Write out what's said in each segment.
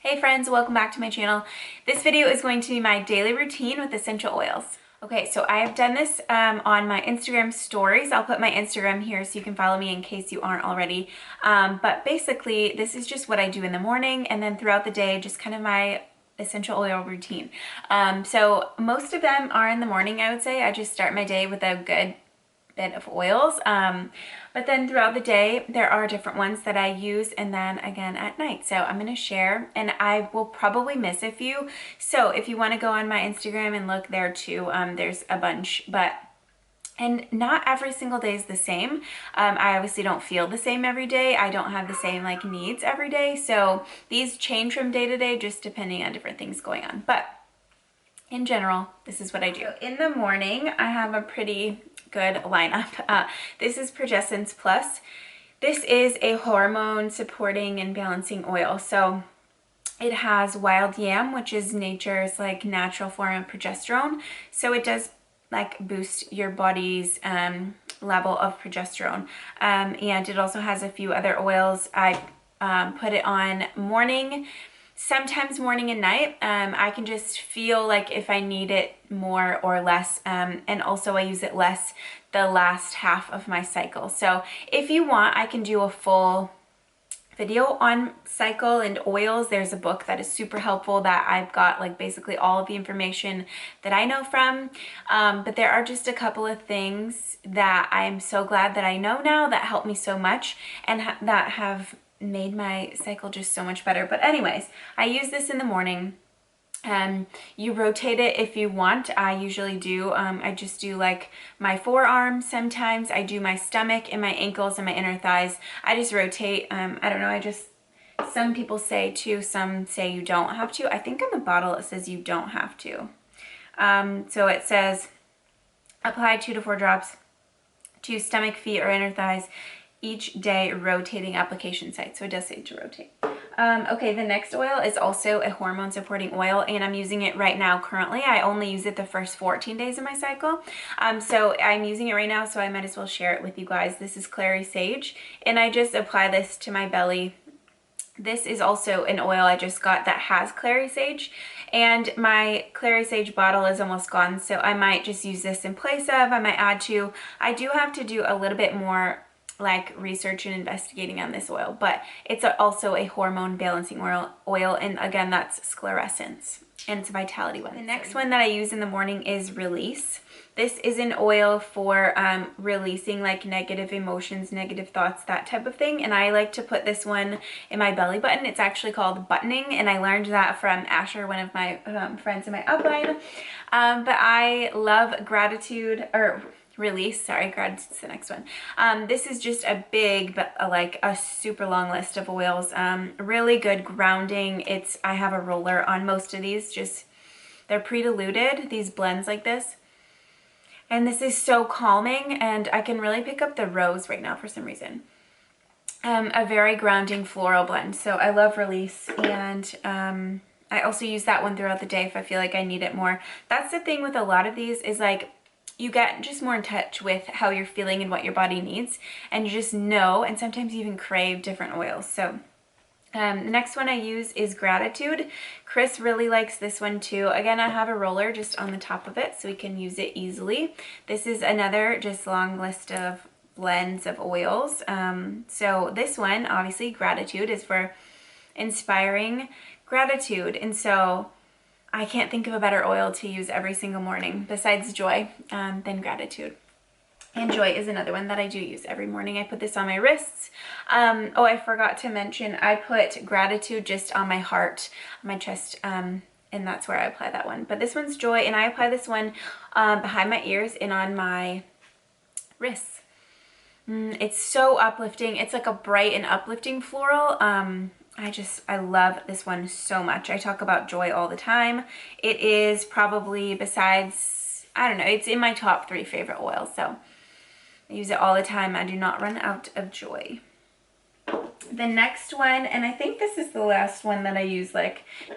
Hey friends, welcome back to my channel. This video is going to be my daily routine with essential oils. Okay, so I have done this on my Instagram stories. I'll put my Instagram here so you can follow me in case you aren't already. But basically, this is just what I do in the morning and then throughout the day, just kind of my essential oil routine. So most of them are in the morning, I would say. I just start my day with a good bit of oils, but then throughout the day there are different ones that I use, and then again at night. So I'm going to share, and I will probably miss a few, so if you want to go on my Instagram and look there too, there's a bunch, and not every single day is the same. I obviously don't feel the same every day. I don't have the same needs every day, so these change from day to day just depending on different things going on. But in general, this is what I do. So in the morning, I have a pretty good lineup. This is Progessence Plus. This is a hormone supporting and balancing oil. So it has wild yam, which is nature's natural form of progesterone. So it does boost your body's level of progesterone. And it also has a few other oils. I put it on morning, sometimes morning and night. I can just feel like if I need it more or less, and also I use it less the last half of my cycle. So if you want, I can do a full video on cycle and oils. There's a book that is super helpful that I've got basically all of the information that I know from, but there are just a couple of things that I'm so glad that I know now that help me so much and that have made my cycle just so much better. But anyways, I use this in the morning. You rotate it if you want. I usually do. I just do my forearms. Sometimes I do my stomach and my ankles and my inner thighs. I just rotate. I don't know. Some people say to, some say you don't have to. I think on the bottle it says you don't have to. So it says apply 2 to 4 drops to stomach, feet, or inner thighs each day, rotating application site. So it does say to rotate. Okay, the next oil is also a hormone supporting oil, and I'm using it right now currently. I only use it the first 14 days of my cycle. So I'm using it right now, so I might as well share it with you guys. This is Clary Sage, and I just apply this to my belly. This is also an oil I just got that has Clary Sage, and my Clary Sage bottle is almost gone, so I might just use this in place of. I might add to. I do have to do a little bit more research and investigating on this oil, but it's also a hormone balancing oil, and again, that's sclerescence, and it's a vitality one. The next one that I use in the morning is Release. This is an oil for releasing negative emotions, negative thoughts, that type of thing, and I like to put this one in my belly button. It's actually called buttoning, and I learned that from Asher, one of my friends in my upline. But I love Release, sorry, gratitude's the next one. This is just a big, but a super long list of oils. Really good grounding. I have a roller on most of these, they're pre-diluted, these blends like this. And this is so calming, and I can really pick up the rose right now for some reason. A very grounding floral blend. So I love Release, and I also use that one throughout the day if I feel like I need it more. That's the thing with a lot of these is you get just more in touch with how you're feeling and what your body needs, and you just know, and sometimes you even crave different oils. So the next one I use is Gratitude. Chris really likes this one too. Again, I have a roller just on the top of it so we can use it easily. This is another just long list of blends of oils. So this one, obviously, Gratitude, is for inspiring gratitude, and so I can't think of a better oil to use every single morning besides Joy than Gratitude. And Joy is another one that I do use every morning. I put this on my wrists. Oh, I forgot to mention, I put Gratitude just on my heart, my chest, and that's where I apply that one. But this one's Joy, and I apply this one behind my ears and on my wrists. It's so uplifting. It's like a bright and uplifting floral. I love this one so much. I talk about Joy all the time. It is probably, besides, I don't know, it's in my top 3 favorite oils, so I use it all the time. I do not run out of Joy. The next one, and I think this is the last one that I use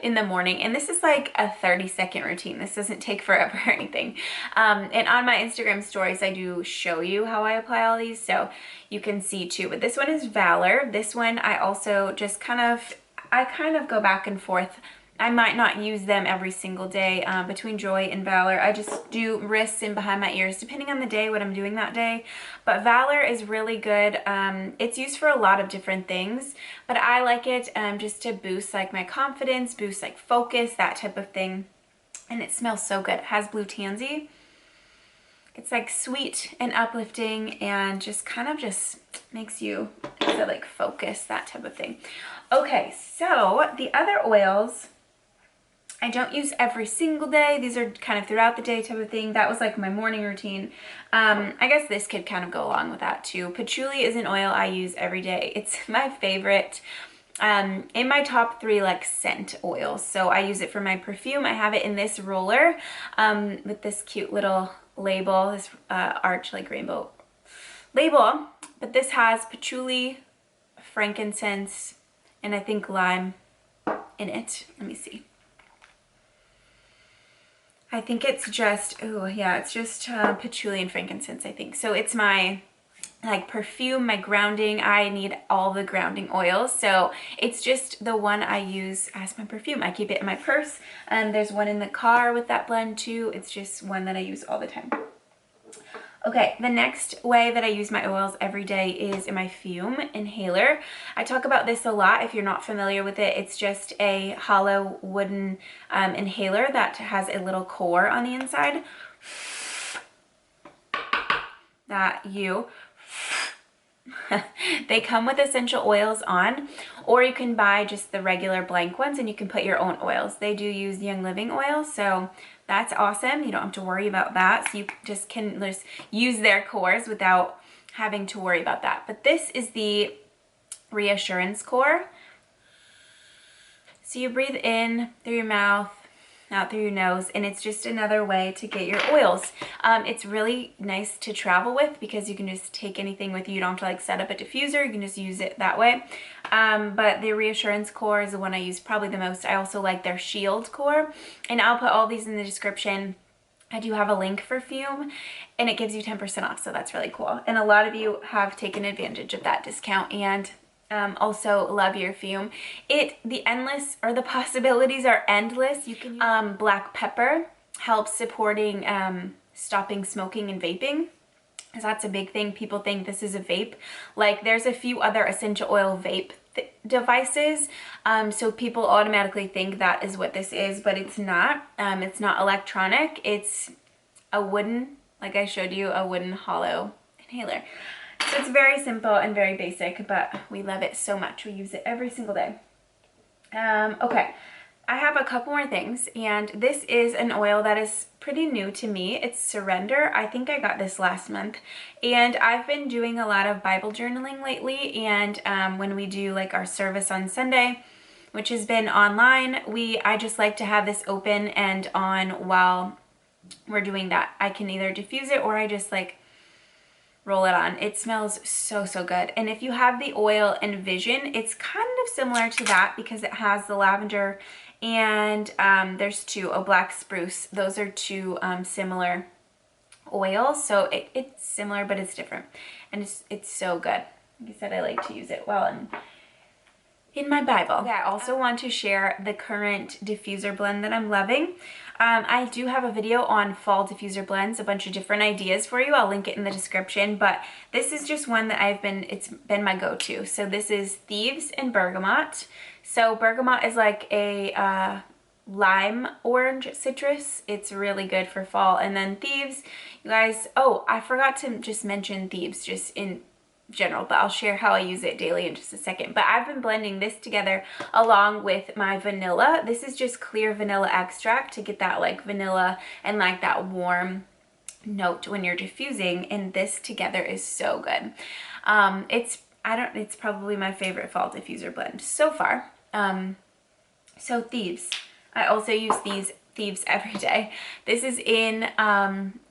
in the morning, and this is a 30-second routine. This doesn't take forever or anything. And on my Instagram stories, I do show you how I apply all these, so you can see too. But this one is Valor. This one I also just kind of I kind of go back and forth. I might not use them every single day between Joy and Valor. I just do wrists and behind my ears, depending on the day, what I'm doing that day. But Valor is really good. It's used for a lot of different things, but I like it just to boost like my confidence, boost like focus, that type of thing. And it smells so good. It has blue tansy. It's like sweet and uplifting and just kind of just makes you feel like focus, that type of thing. Okay, so the other oils I don't use every single day. These are kind of throughout the day type of thing. That was like my morning routine. I guess this could kind of go along with that too. Patchouli is an oil I use every day. It's my favorite. In my top 3 like scent oils. So I use it for my perfume. I have it in this roller with this cute little label, this arch like rainbow label. But this has patchouli, frankincense, and I think lime in it. Let me see. I think it's just, oh yeah, it's just patchouli and frankincense, I think. So it's my like perfume, my grounding. I need all the grounding oils. So it's just the one I use as my perfume. I keep it in my purse. There's one in the car with that blend too. It's just one that I use all the time. Okay, the next way that I use my oils every day is in my fume inhaler. I talk about this a lot if you're not familiar with it. It's just a hollow wooden inhaler that has a little core on the inside that you they come with essential oils on, or you can buy just the regular blank ones and you can put your own oils. They do use Young Living oil, so that's awesome. You don't have to worry about that. So you just can just use their cores without having to worry about that. But this is the reassurance core. So you breathe in through your mouth, out through your nose, and it's just another way to get your oils. It's really nice to travel with because you can just take anything with you. You don't have to like set up a diffuser. You can just use it that way. But the reassurance core is the one I use probably the most. I also like their shield core, and I'll put all these in the description. I do have a link for Fume, and it gives you 10% off, so that's really cool. And a lot of you have taken advantage of that discount and also love your Fume. The possibilities are endless. You can use black pepper, helps supporting stopping smoking and vaping, because that's a big thing. People think this is a vape. Like there's a few other essential oil vape devices, so people automatically think that is what this is, but it's not. It's not electronic. It's a wooden, like I showed you, a wooden hollow inhaler. So it's very simple and very basic, but we love it so much. We use it every single day. Okay, I have a couple more things, and this is an oil that is pretty new to me. It's Surrender. I think I got this last month, and I've been doing a lot of Bible journaling lately, and when we do like our service on Sunday, which has been online, I just like to have this open and on while we're doing that. I can either diffuse it or I just like roll it on. It smells so, so good. And if you have the oil Envision, it's kind of similar to that because it has the lavender and there's a black spruce. Those are two similar oils. So it's similar, but it's different. And it's so good. Like I said, I like to use it well in my Bible. Okay, I also want to share the current diffuser blend that I'm loving. I do have a video on fall diffuser blends, a bunch of different ideas for you. I'll link it in the description, but this is just one that it's been my go-to. So this is Thieves and Bergamot. So bergamot is like a lime orange citrus. It's really good for fall. And then Thieves, you guys, oh, I forgot to just mention Thieves just in general, but I'll share how I use it daily in just a second. But I've been blending this together along with my vanilla. This is just clear vanilla extract to get that like vanilla and like that warm note when you're diffusing, and this together is so good. It's probably my favorite fall diffuser blend so far. So Thieves, I also use Thieves every day. This is in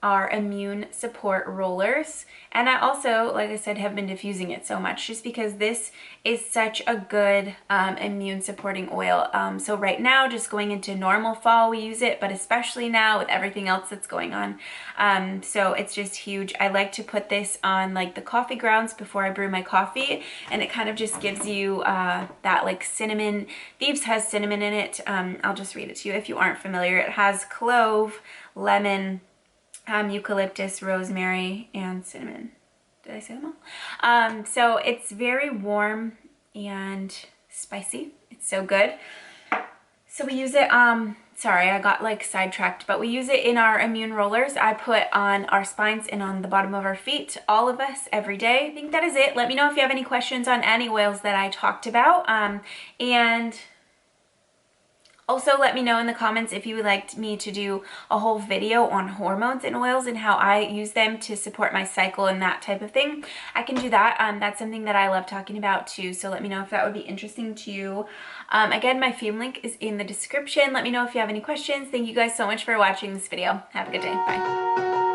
our immune support rollers. And I also, like I said, have been diffusing it so much just because this is such a good immune supporting oil. So right now, just going into normal fall, we use it, but especially now with everything else that's going on. So it's just huge. I like to put this on like the coffee grounds before I brew my coffee, and it kind of just gives you that like cinnamon. Thieves has cinnamon in it. I'll just read it to you if you aren't familiar. It has clove, lemon, eucalyptus, rosemary, and cinnamon. Did I say them all? So it's very warm and spicy. It's so good. So we use it, sorry, I got like sidetracked, but we use it in our immune rollers. I put on our spines and on the bottom of our feet, all of us, every day. I think that is it. Let me know if you have any questions on any oils that I talked about. And also, let me know in the comments if you would like me to do a whole video on hormones and oils and how I use them to support my cycle and that type of thing. I can do that. That's something that I love talking about too, so let me know if that would be interesting to you. Again, my fame link is in the description. Let me know if you have any questions. Thank you guys so much for watching this video. Have a good day. Bye.